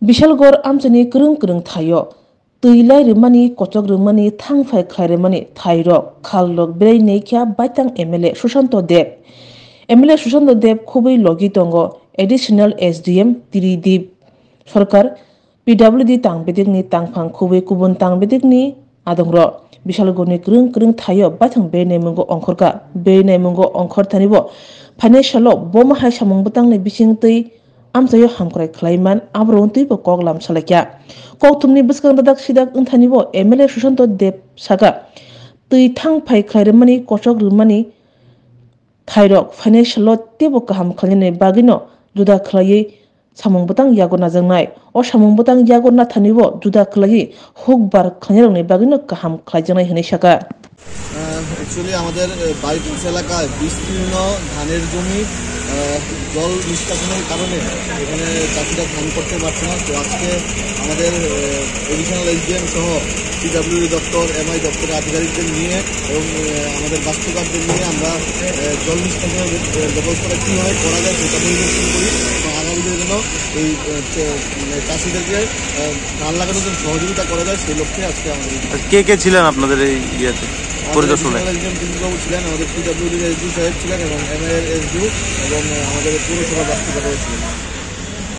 Bishalgor amchani krung thayo. Tuilai rimani kochok rimani thangfai khairemani thairo khallok berei neikya baitang MLA Sushanto Deb. MLA Sushanto Deb খুবই logitongo additional SDM Tiridip সরকার PWD tangbedik tangphang খুবই kubun tangbedik ni adongro Bishalgorni krung thayo baitang berei neimungo ongkhorka berei neimungo ongkhor thanibo financial boma hai samung butang ni bisingtui amsayo hamkrai khlaiman abron tuibo koglam salakya koktumni biskang dadak sidak unthanibo MLA Sushanto Deb saka tui thangphai khlairemani kochok rimani thairok financial tebo kaham khalini bagino juda khlai samung butang yagona jangnai o samung butang yagona thanibo juda khlai hokbar khanirokni bagino kaham khlaijanai hini saka actually আমাদের bypass এলাকায় বিস্তীর্ণ ধানের জমি জল নিষ্কাশনের কারণে এখানে চাষিরা ধান করতে পারছে না। তো আজকে আমাদের এডিশনাল এসডিএম সহ পিডব্লিউডি দপ্তর এমআই দপ্তরের আধিকারিকদের নিয়ে এবং আমাদের বাস্তুকারদের নিয়ে আমরা জল নিষ্কাশনের ব্যবস্থাটা কীভাবে করা যায় সেটা পরিদর্শন করি এবং আগামী দিনের জন্য এই চাষিদেরকে ধান লাগানোর জন্য সহযোগিতা করা যায় সেই লক্ষ্যে আজকে আমাদের কে ছিলেন আপনাদের এই ইয়েতে পরিদর্শনে? বাবু ছিলেন, আমাদের পিডব্লিউডির এসডিও সাহেব ছিলেন এবং এমআই এর এসডিও এবং আমাদের পৌরসভা বাস্তুকারও ছিলেন।